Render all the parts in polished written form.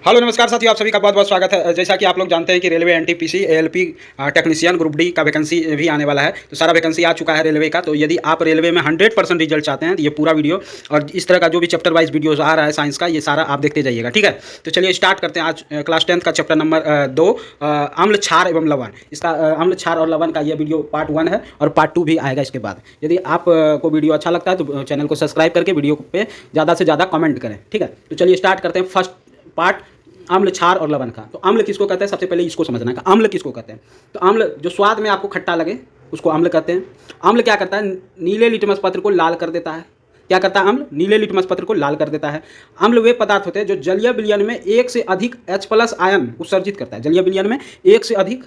Hello नमस्कार साथियों, आप सभी का बहुत बहुत स्वागत है। जैसा कि आप लोग जानते हैं कि railway NTPC ALP technician group D का वैकेंसी भी आने वाला है। तो सारा वैकेंसी आ चुका है रेलवे का। तो यदि आप रेलवे में 100% रिजल्ट चाहते हैं तो ये पूरा वीडियो और इस तरह का जो भी चैप्टर वाइज वीडियोज आ रहा है साइंस का, ये सारा आप देखते जाइएगा। ठीक है, तो चलिए स्टार्ट करते हैं। आज क्लास 10th का चैप्टर नंबर 2 अम्ल क्षार एवं लवण। इसका अम्ल क्षार और लवण का ये वीडियो पार्ट 1 है और पार्ट 2 भी आएगा इसके बाद। यदि आप को वीडियो अच्छा लगता है तो चैनल को सब्सक्राइब करके वीडियो पे ज़्यादा से ज़्यादा कमेंट करें। ठीक है, तो चलिए स्टार्ट करते हैं फर्स्ट पार्ट अम्ल क्षार और लवण का। तो अम्ल किसको कहते हैं, सबसे पहले इसको समझना है। अम्ल किसको कहते हैं? तो अम्ल जो स्वाद में आपको खट्टा लगे उसको अम्ल कहते हैं। अम्ल क्या करता है? नीले लिटमस पत्र को लाल कर देता है। क्या करता है अम्ल? नीले लिटमस पत्र को लाल कर देता है। अम्ल वे पदार्थ होते हैं जो जलीय विलयन में एक से अधिक H+ आयन उत्सर्जित करता है। जलीय विलयन में एक से अधिक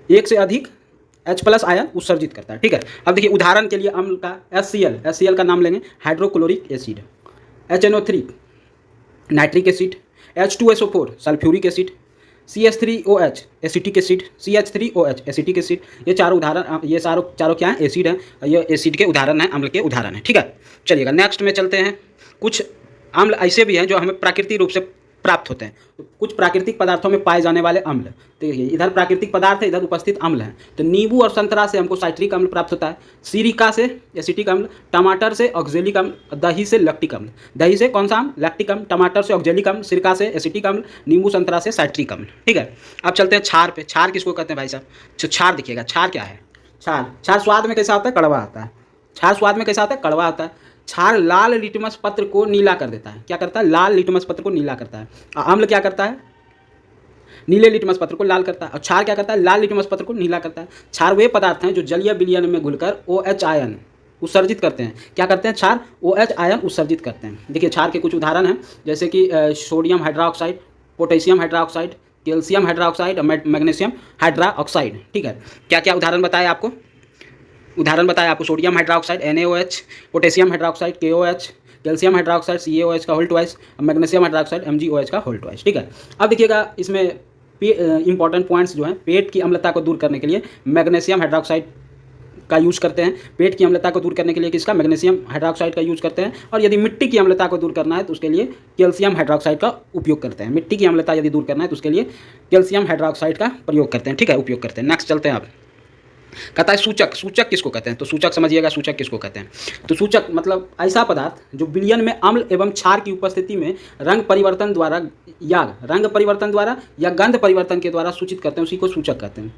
H+ आयन उत्सर्जित करता है। ठीक है, अब देखिए उदाहरण के लिए अम्ल का HCl का नाम लेंगे, hydrochloric acid, HNO3 nitric acid, H2SO4 sulphuric acid, CH3OH acetic acid, CH3OH acetic acid. ये चारों उदाहरण, ये चारों क्या हैं? एसिड हैं। ये एसिड के उदाहरण हैं, अम्ल के उदाहरण हैं। ठीक है, चलिएगा नेक्स्ट में चलते हैं। कुछ अम्ल ऐसे भी हैं जो हमें प्राकृतिक रूप से प्राप्त होते हैं। तो कुछ प्राकृतिक पदार्थों में पाए जाने वाले अम्ल, देखिए इधर प्राकृतिक पदार्थ है, इधर उपस्थित अम्ल है। तो नींबू और संतरा से हमको साइट्रिक अम्ल प्राप्त होता है, सिरिका से एसिटिक अम्ल, टमाटर से ऑक्जेलिक अम्ल, दही से लैक्टिक अम्ल। दही से कौन सा अम्ल? लैक्टिक अम्ल। टमाटर से ऑक्जेलिक अम्ल, सिरका से एसिटिक अम्ल, नींबू संतरा से साइट्रिक अम्ल। ठीक है, अब चलते हैं क्षार पे। क्षार किसको कहते हैं भाई साहब? तो क्षार देखिएगा, क्षार क्या है? क्षार स्वाद में कैसा होता है? कड़वा आता है। क्षार स्वाद में कैसा होता है? कड़वा आता है। क्षार लाल लिटमस पत्र को नीला कर देता है। क्या करता है? लाल लिटमस पत्र को नीला करता है। अम्ल क्या करता है? नीले लिटमस पत्र को लाल करता है। और क्षार क्या करता है? लाल लिटमस पत्र को नीला करता है। क्षार वे पदार्थ हैं जो जलीय विलयन में घुलकर OH आयन उत्सर्जित करते हैं। क्या करते हैं? क्षार OH आयन उत्सर्जित करते हैं। देखिए क्षार के कुछ उदाहरण हैं, जैसे कि sodium hydroxide, potassium hydroxide, calcium hydroxide और मैग्नीशियम हाइड्रोक्साइड। ठीक है, क्या क्या उदाहरण बताया आपको? Sodium hydroxide NaOH, potassium hydroxide KOH, calcium hydroxide CaOH का whole twice, magnesium hydroxide MgOH का होल ट्वाइस। ठीक है, अब देखिएगा इसमें इंपॉर्टेंट पॉइंट्स जो हैं, पेट की अम्लता को दूर करने के लिए मैग्नीशियम हाइड्रोक्साइड का यूज़ करते हैं। पेट की अम्लता को दूर करने के लिए किसका? मैग्नीशियम हाइड्रोक्साइड का यूज़ करते हैं। और यदि मिट्टी की अम्लता को दूर करना है तो उसके लिए कैल्शियम हाइड्रोक्साइड का उपयोग करते हैं। मिट्टी की अम्लता यदि दूर करना है तो उसके लिए कैल्शियम हाइड्रोक्साइड का प्रयोग करते हैं। ठीक है, उपयोग करते हैं। नेक्स्ट चलते हैं। आप कहता है सूचक किसको कहते हैं? तो सूचक समझिएगा, सूचक किसको कहते हैं? तो सूचक मतलब ऐसा पदार्थ जो विलयन में अम्ल एवं क्षार की उपस्थिति में रंग परिवर्तन द्वारा या गंध परिवर्तन के द्वारा सूचित करते हैं, उसी को सूचक कहते हैं।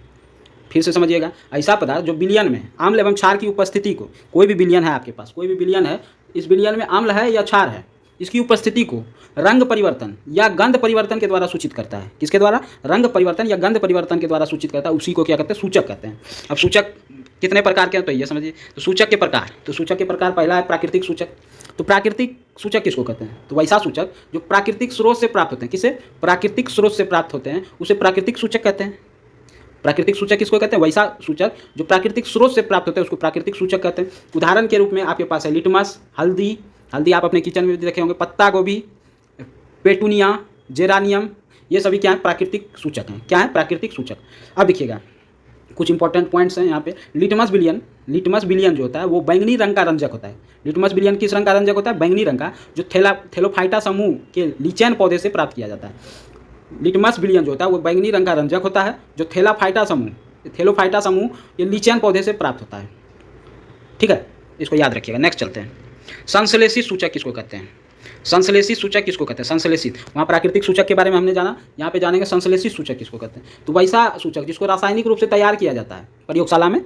फिर से समझिएगा, ऐसा पदार्थ जो विलयन में अम्ल एवं क्षार की उपस्थिति को, कोई भी विलयन है आपके पास, कोई भी विलयन है, इस विलयन में अम्ल है या क्षार है, इसकी उपस्थिति को रंग परिवर्तन या गंध परिवर्तन के द्वारा सूचित करता है। किसके द्वारा? रंग परिवर्तन या गंध परिवर्तन के द्वारा सूचित करता है, उसी को क्या कहते हैं? सूचक कहते हैं। अब सूचक कितने प्रकार के हैं तो ये समझिए। तो सूचक के प्रकार, पहला है प्राकृतिक सूचक। तो प्राकृतिक सूचक किसको कहते हैं? तो वैसा सूचक जो प्राकृतिक स्रोत से प्राप्त होते हैं। किसे? प्राकृतिक स्रोत से प्राप्त होते हैं, उसे प्राकृतिक सूचक कहते हैं। प्राकृतिक सूचक किसको कहते हैं? वैसा सूचक जो प्राकृतिक स्रोत से प्राप्त होते हैं उसको प्राकृतिक सूचक कहते हैं। उदाहरण के रूप में आपके पास है लिटमस, हल्दी आप अपने किचन में भी देखे होंगे, पत्ता गोभी, पेटूनिया, जेरानियम, ये सभी क्या है? प्राकृतिक सूचक हैं। क्या है? प्राकृतिक सूचक। अब देखिएगा कुछ इंपॉर्टेंट पॉइंट्स हैं यहाँ पे। लिटमस विलियन जो होता है वो बैंगनी रंग का रंजक होता है। लिटमस विलियन किस रंग का रंजक होता है? बैंगनी रंग का, जो थैलोफाइटा समूह के लीचेन पौधे से प्राप्त किया जाता है। लिटमस विलियन जो होता है वो बैंगनी रंग का रंजक होता है, जो थैलोफाइटा समूह ये लीचेन पौधे से प्राप्त होता है। ठीक है, इसको याद रखिएगा। नेक्स्ट चलते हैं। संश्लेषित सूचक किसको कहते हैं? संश्लेषित, वहाँ प्राकृतिक सूचक के बारे में हमने जाना, यहाँ पे जानेंगे संश्लेषित सूचक किसको कहते हैं। तो वैसा सूचक जिसको रासायनिक रूप से तैयार किया जाता है प्रयोगशाला में,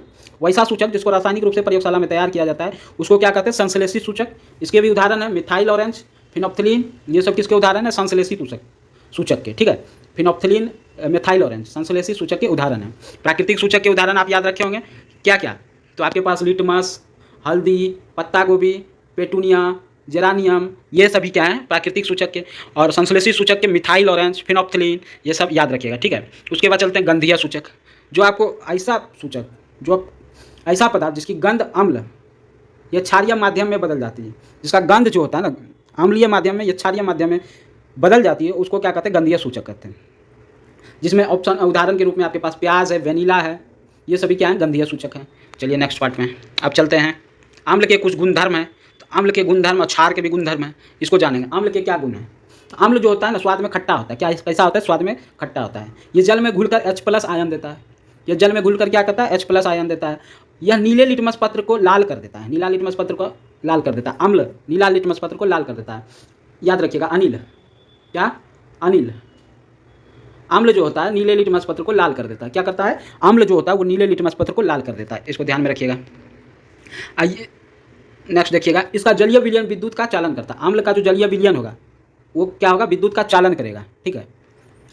उसको क्या कहते हैं? संश्लेषित सूचक। इसके भी उदाहरण है मिथाइल ऑरेंज, फिनोप्थिलीन, ये सब किसके उदाहरण है? संश्लेषित सूचक के। ठीक है, फिनोप्थिलीन, मिथाइल ऑरेंज संश्लेषित सूचक के उदाहरण है। प्राकृतिक सूचक के उदाहरण आप याद रखे होंगे क्या क्या? तो आपके पास लिटमस, हल्दी, पत्ता गोभी, पेटूनिया, जेरानियम, ये सभी क्या हैं? प्राकृतिक सूचक के। और संश्लेषित सूचक के मिथाइल ऑरेंज, फिनोप्थिलीन, ये सब याद रखिएगा। ठीक है, उसके बाद चलते हैं गंधीय सूचक। जो आपको ऐसा सूचक, जो ऐसा पदार्थ जिसकी गंध अम्ल या क्षारीय माध्यम में बदल जाती है, जिसका गंध जो होता है ना अम्लीय माध्यम में या क्षारीय माध्यम में बदल जाती है, उसको क्या कहते हैं? गंधीय सूचक कहते हैं। जिसमें ऑप्शन उदाहरण के रूप में आपके पास प्याज है, वेनिला है, ये सभी क्या हैं? गंधीय सूचक हैं। चलिए नेक्स्ट पार्ट में अब चलते हैं। अम्ल के कुछ गुणधर्म हैं। तो अम्ल के गुणधर्म और क्षार के भी गुणधर्म हैं, इसको जानेंगे। अम्ल के क्या गुण हैं? अम्ल जो होता है ना स्वाद में खट्टा होता है, क्या कैसा होता है, स्वाद में खट्टा होता है। ये जल में घुलकर H+ आयन देता है, ये जल में घुलकर क्या करता है, H+ आयन देता है। यह नीले लिटमस पत्र को लाल कर देता है, नीला लिटमस पत्र को लाल कर देता है। अम्ल नीला लिटमस पत्र को लाल कर देता है। याद रखिएगा अनिल, क्या अनिल, अम्ल जो होता है नीले लिटमस पत्र को लाल कर देता है। क्या करता है, अम्ल जो होता है वो नीले लिटमस पत्र को लाल कर देता है, इसको ध्यान में रखिएगा। आइए नेक्स्ट देखिएगा, इसका जलीय विलयन विद्युत का चालन करता है। अम्ल का जो जलीय विलयन होगा वो क्या होगा, विद्युत का चालन करेगा, ठीक है।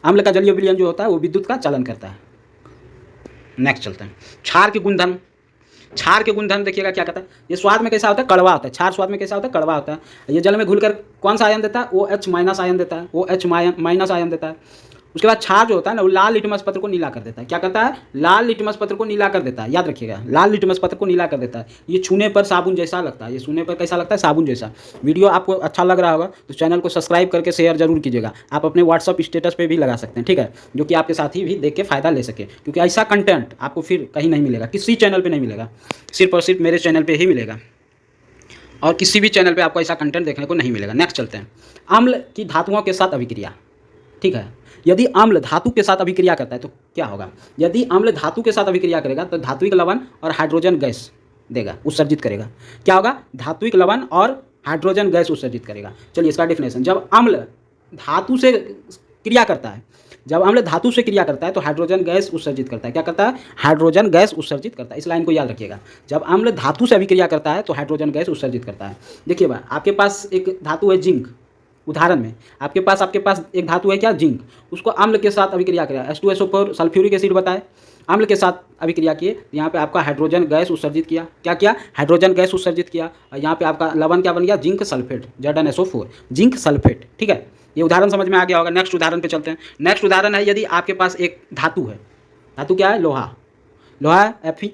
अम्ल का जलीय विलयन जो होता है वो विद्युत का चालन करता है। नेक्स्ट चलते हैं, क्षार के गुणधर्म। क्षार के गुणधर्म देखिएगा क्या कहता है, ये स्वाद में कैसा होता है, कड़वा होता है। क्षार स्वाद में कैसा होता है, कड़वा होता है। ये जल में घुलकर कौन सा आयन देता है, OH- आयन देता है, OH- आयन देता है। उसके बाद क्षार जो होता है ना वो लाल लिटमस पत्र को नीला कर देता है। क्या करता है, लाल लिटमस पत्र को नीला कर देता है। याद रखिएगा, लाल लिटमस पत्र को नीला कर देता है। ये छूने पर साबुन जैसा लगता है, ये छूने पर कैसा लगता है, साबुन जैसा। वीडियो आपको अच्छा लग रहा होगा तो चैनल को सब्सक्राइब करके शेयर जरूर कीजिएगा। आप अपने व्हाट्सअप स्टेटस पे भी लगा सकते हैं, ठीक है, जो कि आपके साथी भी देख के फ़ायदा ले सके, क्योंकि ऐसा कंटेंट आपको फिर कहीं नहीं मिलेगा, किसी चैनल पर नहीं मिलेगा, सिर्फ और सिर्फ मेरे चैनल पर ही मिलेगा, और किसी भी चैनल पे आपको ऐसा कंटेंट देखने को नहीं मिलेगा। नेक्स्ट चलते हैं, अम्ल की धातुओं के साथ अभिक्रिया, ठीक है। यदि अम्ल धातु के साथ अभिक्रिया करता है तो क्या होगा, यदि अम्ल धातु के साथ अभिक्रिया करेगा तो धात्विक लवण और हाइड्रोजन गैस देगा, उत्सर्जित करेगा। क्या होगा, धात्विक लवण और हाइड्रोजन गैस उत्सर्जित करेगा। चलिए इसका डेफिनेशन, जब अम्ल धातु से क्रिया करता है, जब अम्ल धातु से क्रिया करता है तो हाइड्रोजन गैस उत्सर्जित करता है। क्या करता है, हाइड्रोजन गैस उत्सर्जित करता है। इस लाइन को याद रखिएगा, जब अम्ल धातु से अभिक्रिया करता है तो हाइड्रोजन गैस उत्सर्जित करता है। देखिए भाई, आपके पास एक धातु है जिंक, उदाहरण में आपके पास एक धातु है क्या, जिंक, उसको अम्ल के साथ अभिक्रिया करेगा, H2SO4 सल्फ्यूरिक एसिड बताए, अम्ल के साथ अभिक्रिया किए, यहाँ पे आपका हाइड्रोजन गैस उत्सर्जित किया। क्या किया, हाइड्रोजन गैस उत्सर्जित किया, और यहाँ पे आपका लवण क्या बन गया, zinc sulphate, ZnSO4, zinc sulphate, ठीक है। ये उदाहरण समझ में आ गया होगा। नेक्स्ट उदाहरण पे चलते हैं। नेक्स्ट उदाहरण है, यदि आपके पास एक धातु है, धातु क्या है, लोहा, लोहा है Fe,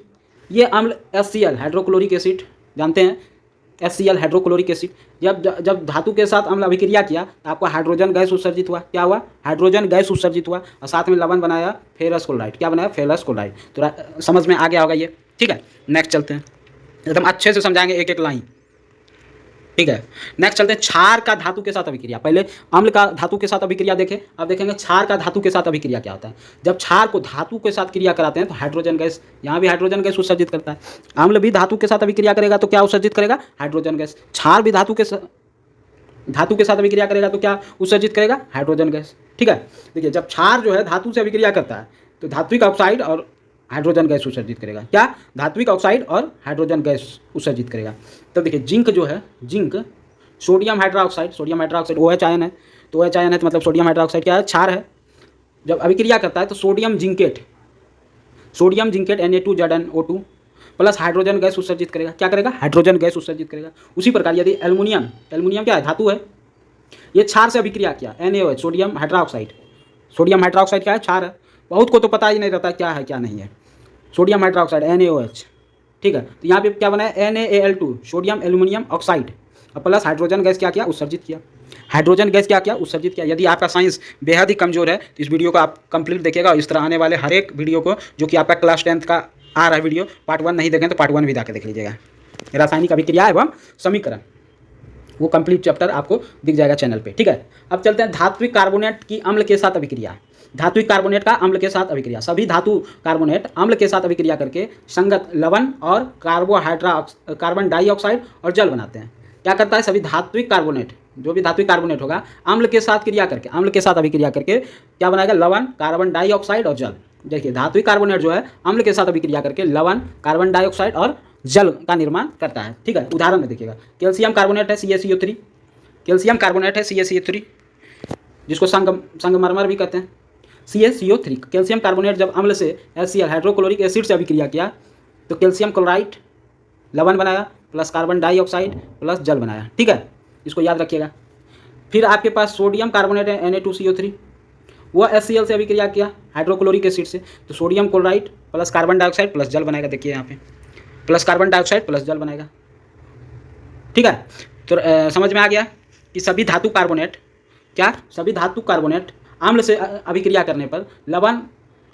ये अम्ल HCl हाइड्रोक्लोरिक एसिड, जानते हैं HCl हाइड्रोक्लोरिक एसिड, जब धातु के साथ अम्ल अभिक्रिया किया तो आपको हाइड्रोजन गैस उत्सर्जित हुआ। क्या हुआ, हाइड्रोजन गैस उत्सर्जित हुआ, और साथ में लवण बनाया फेरस क्लोराइड। क्या बनाया, फेरस क्लोराइड। तो समझ में आ गया होगा ये, ठीक है। नेक्स्ट चलते हैं, एकदम अच्छे से समझाएंगे एक एक लाइन, ठीक है। नेक्स्ट चलते हैं, क्षार का धातु के साथ अभिक्रिया। पहले अम्ल का धातु के साथ अभिक्रिया देखें, अब देखेंगे क्षार का धातु के साथ अभिक्रिया क्या होता है। जब क्षार को धातु के साथ क्रिया कराते हैं तो हाइड्रोजन गैस, यहाँ भी हाइड्रोजन गैस उत्सर्जित करता है। अम्ल भी धातु के साथ अभिक्रिया करेगा तो क्या उत्सर्जित करेगा, हाइड्रोजन गैस। क्षार भी धातु के साथ अभिक्रिया करेगा तो क्या उत्सर्जित करेगा, हाइड्रोजन गैस, ठीक है। देखिए, जब क्षार जो है धातु से अभिक्रिया करता है तो धात्विक ऑक्साइड और हाइड्रोजन गैस उत्सर्जित करेगा। क्या, धात्विक ऑक्साइड और हाइड्रोजन गैस उत्सर्जित करेगा। तो देखिए, जिंक जो है, zinc sodium hydroxide, OH ion है, तो OH आयन है तो मतलब सोडियम हाइड्रोक्साइड क्या है, क्षार है। जब अभिक्रिया करता है तो sodium zincate Na2ZnO2 plus hydrogen gas उत्सर्जित करेगा। क्या करेगा, हाइड्रोजन गैस उत्सर्जित करेगा। उसी प्रकार यदि एल्युमिनियम क्या है, धातु है, ये क्षार से अभिक्रिया किया, NaOH सोडियम हाइड्रोक्साइड क्या है, क्षार है। बहुत को तो पता ही नहीं रहता क्या है क्या नहीं है, सोडियम हाइड्रोक्साइड NaOH, ठीक है। तो यहाँ पे क्या बना है, NaAl2 सोडियम एल्यूमिनियम ऑक्साइड, और प्लस हाइड्रोजन गैस क्या किया, उत्सर्जित किया। हाइड्रोजन गैस क्या किया, उत्सर्जित किया। यदि आपका साइंस बेहद ही कमजोर है तो इस वीडियो को आप कंप्लीट देखिएगा, और इस तरह आने वाले हर एक वीडियो को, जो कि आपका क्लास 10th का आ रहा है वीडियो, पार्ट 1 नहीं देखें तो पार्ट 1 भी जाकर देख लीजिएगा। रासायनिक अभिक्रिया एवं समीकरण, वो कंप्लीट चैप्टर आपको दिख जाएगा चैनल पे, ठीक है। अब चलते हैं, धात्विक कार्बोनेट की अम्ल के साथ अभिक्रिया। धात्विक कार्बोनेट का अम्ल के साथ अभिक्रिया, सभी धातु कार्बोनेट अम्ल के साथ अभिक्रिया करके संगत लवण और कार्बन डाइऑक्साइड और जल बनाते हैं। क्या करता है, सभी धात्विक कार्बोनेट, जो भी धात्विक कार्बोनेट होगा, अम्ल के साथ अभिक्रिया करके क्या बनाएगा, लवण, कार्बन डाइऑक्साइड और जल। देखिए, धात्विक कार्बोनेट जो है अम्ल के साथ अभिक्रिया करके लवण, कार्बन डाइऑक्साइड और जल का निर्माण करता है, ठीक है। उदाहरण में देखिएगा, कैल्शियम कार्बोनेट है CaCO3, कैल्शियम कार्बोनेट है CaCO3, जिसको संगमरमर भी कहते हैं, CaCO3। कैल्शियम कार्बोनेट जब अम्ल से HCl हाइड्रोक्लोरिक एसिड से अभिक्रिया किया तो कैल्शियम क्लोराइड लवण बनाया, प्लस कार्बन डाइऑक्साइड प्लस जल बनाया, ठीक है, इसको याद रखिएगा। फिर आपके पास सोडियम कार्बोनेट है Na2CO3, वह HCl से अभिक्रिया किया हाइड्रोक्लोरिक एसिड से, तो sodium chloride plus carbon dioxide plus जल बनाएगा। देखिए यहाँ पे प्लस कार्बन डाइऑक्साइड प्लस जल बनाएगा, ठीक है। तो समझ में आ गया कि सभी धातु कार्बोनेट अम्ल से अभिक्रिया करने पर लवण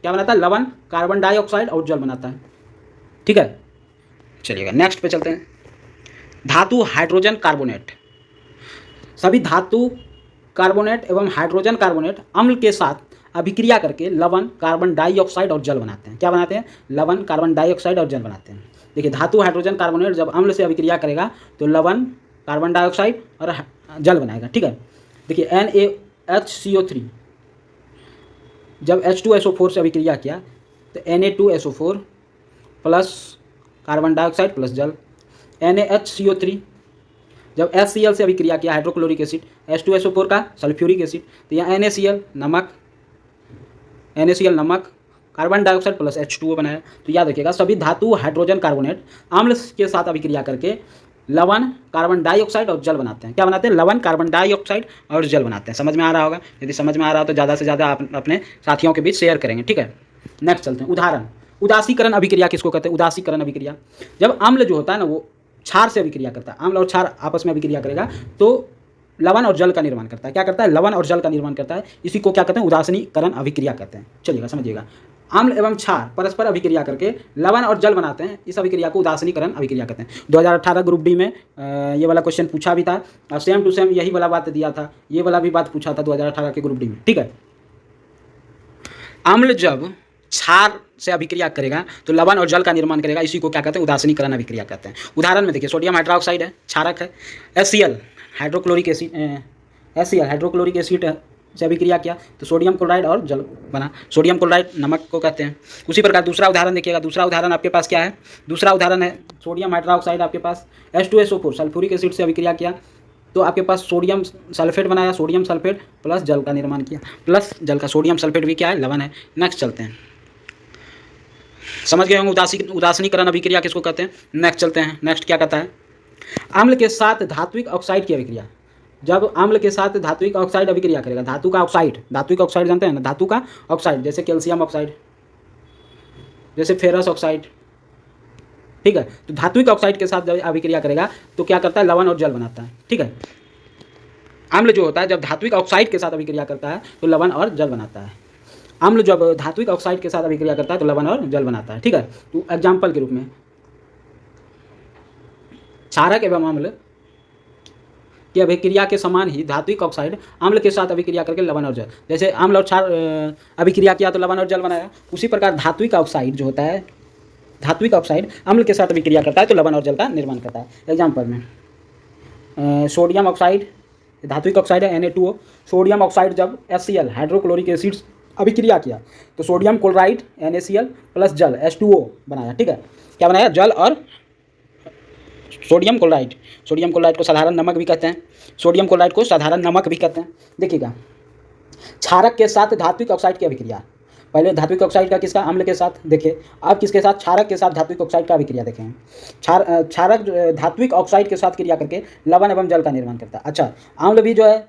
क्या बनाता है, लवण, कार्बन डाइऑक्साइड और जल बनाता है, ठीक है। चलिएगा नेक्स्ट पे चलते हैं, धातु हाइड्रोजन कार्बोनेट। सभी धातु कार्बोनेट एवं हाइड्रोजन कार्बोनेट अम्ल के साथ अभिक्रिया करके लवण, कार्बन डाइऑक्साइड और जल बनाते हैं। क्या बनाते हैं? लवण, कार्बन डाइऑक्साइड और जल बनाते हैं। देखिए, धातु हाइड्रोजन कार्बोनेट जब अम्ल से अभिक्रिया करेगा तो लवण, कार्बन डाइऑक्साइड और जल बनाएगा। ठीक है, देखिए NaHCO3 जब H2SO4 से अभिक्रिया किया तो Na2SO4 plus carbon dioxide plus जल। NaHCO3 जब HCl से अभिक्रिया किया, हाइड्रोक्लोरिक एसिड, H2SO4 का सल्फ्यूरिक एसिड, तो यहाँ NaCl नमक, कार्बन डाइऑक्साइड प्लस H2O बनाया। तो याद रखिएगा, सभी धातु हाइड्रोजन कार्बोनेट अम्ल के साथ अभिक्रिया करके लवण, कार्बन डाइऑक्साइड और जल बनाते हैं। क्या बनाते हैं? लवण, कार्बन डाइऑक्साइड और जल बनाते हैं। समझ में आ रहा होगा? यदि समझ में आ रहा हो तो ज़्यादा से ज़्यादा आप अपने साथियों के बीच शेयर करेंगे। ठीक है, नेक्स्ट चलते हैं। उदाहरण, उदासीकरण अभिक्रिया किसको कहते हैं? उदासीकरण अभिक्रिया, जब अम्ल जो होता है ना वो क्षार से अभिक्रिया करता है, अम्ल और क्षार आपस में अभिक्रिया करेगा तो लवण और जल का निर्माण करता है। क्या करता है? लवण और जल का निर्माण करता है। इसी को क्या कहते हैं? उदासीकरण अभिक्रिया कहते हैं। चलिएगा, समझिएगा, अम्ल एवं क्षार परस्पर अभिक्रिया करके लवण और जल बनाते हैं। इस अभिक्रिया को उदासीकरण अभिक्रिया कहते हैं। 2018 ग्रुप डी में ये वाला क्वेश्चन पूछा भी था और सेम टू सेम यही वाला बात दिया था, ये वाला भी बात पूछा था 2018 के ग्रुप डी में। ठीक है, अम्ल जब क्षार से अभिक्रिया करेगा तो लवण और जल का निर्माण करेगा। इसी को क्या कहते हैं? उदासीकरण अभिक्रिया कहते हैं। उदाहरण में देखिए, सोडियम हाइड्रोक्साइड है, क्षारक है। HCl हाइड्रोक्लोरिक एसिड से अभिक्रिया किया तो सोडियम क्लोराइड और जल बना। सोडियम क्लोराइड नमक को कहते हैं। उसी प्रकार दूसरा उदाहरण देखिएगा। दूसरा उदाहरण आपके पास क्या है? दूसरा उदाहरण है सोडियम हाइड्रोक्साइड, आपके पास H2SO4 सल्फ्यूरिक एसिड से अभिक्रिया किया तो आपके पास सोडियम सल्फेट बनाया। सोडियम सल्फेट प्लस जल का निर्माण किया, प्लस जल का। सोडियम सल्फेट भी क्या है? लवण है। नेक्स्ट चलते हैं, समझ गए होंगे उदासीकरण अभिक्रिया किसको कहते हैं। नेक्स्ट चलते हैं। नेक्स्ट क्या कहता है? अम्ल के साथ धात्विक ऑक्साइड की अभिक्रिया, जब अम्ल के साथ धात्विक ऑक्साइड अभिक्रिया करेगा, धातु का ऑक्साइड, धात्विक ऑक्साइड जानते हैं ना, धातु का ऑक्साइड, जैसे कैल्शियम ऑक्साइड, जैसे फेरस ऑक्साइड। ठीक है, तो धात्विक ऑक्साइड के साथ जब अभिक्रिया करेगा तो क्या करता है? लवण और जल बनाता है। ठीक है, अम्ल जो होता है जब धात्विक ऑक्साइड के साथ अभिक्रिया करता है तो लवण और जल बनाता है। अम्ल जब धात्विक ऑक्साइड के साथ अभिक्रिया करता है तो लवण और जल बनाता है। ठीक है, तो एग्जाम्पल के रूप में क्षारक एवं अम्ल की अभिक्रिया के समान ही धात्विक ऑक्साइड अम्ल के साथ अभिक्रिया करके लवण और जल, जैसे अम्ल और क्षार अभिक्रिया किया तो लवण और जल बनाया, उसी प्रकार धात्विक ऑक्साइड जो होता है, धात्विक ऑक्साइड अम्ल के साथ अभिक्रिया करता है तो लवण और जल का निर्माण करता है। एग्जाम्पल में सोडियम ऑक्साइड, धात्विक ऑक्साइड है Na2O। सोडियम ऑक्साइड जब HCl हाइड्रोक्लोरिक एसिड अभिक्रिया किया तो सोडियम क्लोराइड NaCl प्लस जल H2O बनाया। ठीक है, क्या बनाया? जल और सोडियम क्लोराइड। सोडियम क्लोराइड को साधारण नमक भी कहते हैं। सोडियम क्लोराइड को साधारण नमक भी कहते हैं। देखिएगा, क्षारक के साथ धात्विक ऑक्साइड की अभिक्रिया, पहले धात्विक ऑक्साइड का किसका? अम्ल के साथ। देखिए अब किसके साथ? क्षारक के साथ धात्विक ऑक्साइड का अभिक्रिया देखें। क्षारक धात्विक ऑक्साइड के साथ क्रिया करके लवण एवं जल का निर्माण करता है। अच्छा, अम्ल भी जो है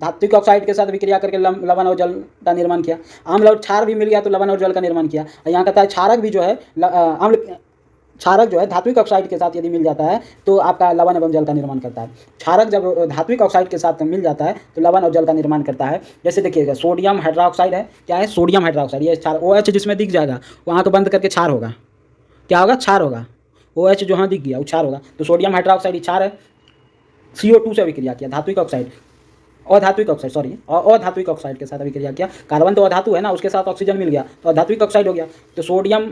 धात्विक ऑक्साइड के साथ अभिक्रिया करके लवण और जल का निर्माण किया। अम्ल और क्षार भी मिल गया तो लवण और जल का निर्माण किया। यहाँ कहता है क्षारक भी जो है क्षारक जो है धात्विक ऑक्साइड के साथ यदि मिल जाता है तो आपका लवण एवं जल का निर्माण करता है। क्षारक जब धात्विक ऑक्साइड के साथ मिल जाता है तो लवण और जल का निर्माण करता है। जैसे देखिएगा, सोडियम हाइड्रोक्साइड है, क्या है? सोडियम हाइड्रोक्साइड, ये क्षार OH जिसमें दिख जाएगा वहाँ को बंद करके क्षार होगा। क्या होगा? क्षार होगा। OH जो हाँ दिख गया वो क्षार होगा। तो सोडियम हाइड्रोक्साइड क्षार है। CO2 से अभिक्रिया किया, धात्विक ऑक्साइड, अधात्विक ऑक्साइड के साथ अभिक्रिया किया। कार्बन तो अधातु है ना, उसके साथ ऑक्सीजन मिल गया तो अधात्विक ऑक्साइड हो गया। तो सोडियम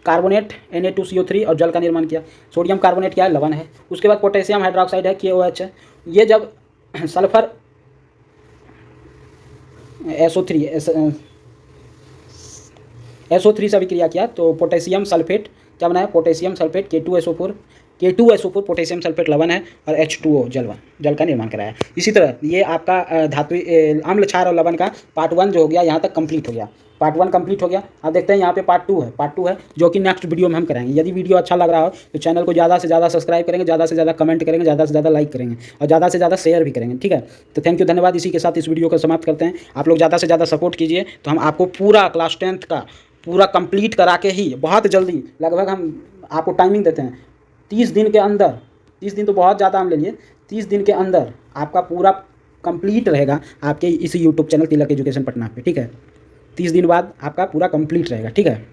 कार्बोनेट Na2CO3 और जल का निर्माण किया। सोडियम कार्बोनेट क्या है? लवण है। उसके बाद पोटेशियम हाइड्रोक्साइड है, KOH है। ये जब सल्फर SO3 से अभिक्रिया किया तो पोटेशियम सल्फेट क्या बनाया? Potassium sulphate K2SO4 potassium sulphate लवण है और H2O जल का निर्माण कराया। इसी तरह ये आपका धात्विक अम्ल, क्षार और लवण का पार्ट 1 जो हो गया यहाँ तक कंप्लीट हो गया। पार्ट 1 कंप्लीट हो गया। अब देखते हैं यहाँ पे पार्ट 2 है जो कि नेक्स्ट वीडियो में हम कराएंगे। यदि वीडियो अच्छा लग रहा हो तो चैनल को ज़्यादा से ज़्यादा सब्सक्राइब करेंगे, ज़्यादा से ज़्यादा कमेंट करेंगे, ज़्यादा से ज़्यादा लाइक करेंगे और ज़्यादा से ज़्यादा शेयर भी करेंगे। ठीक है, तो थैंक यू, धन्यवाद। इसी के साथ इस वीडियो को समाप्त करते हैं। आप लोग ज़्यादा से ज़्यादा सपोर्ट कीजिए तो हम आपको पूरा क्लास 10th का पूरा कंप्लीट करा के ही बहुत जल्दी, लगभग हम आपको टाइमिंग देते हैं 30 दिन के अंदर, 30 दिन तो बहुत ज़्यादा हम ले लिए, 30 दिन के अंदर आपका पूरा कंप्लीट रहेगा आपके इसी यूट्यूब चैनल तिलक एजुकेशन पटना पे। ठीक है, 30 दिन बाद आपका पूरा कंप्लीट रहेगा। ठीक है,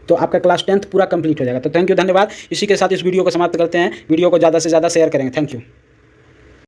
तो आपका क्लास 10th पूरा कंप्लीट हो जाएगा। तो थैंक यू, धन्यवाद। इसी के साथ इस वीडियो को समाप्त करते हैं। वीडियो को ज़्यादा से ज़्यादा शेयर करेंगे। Thank you.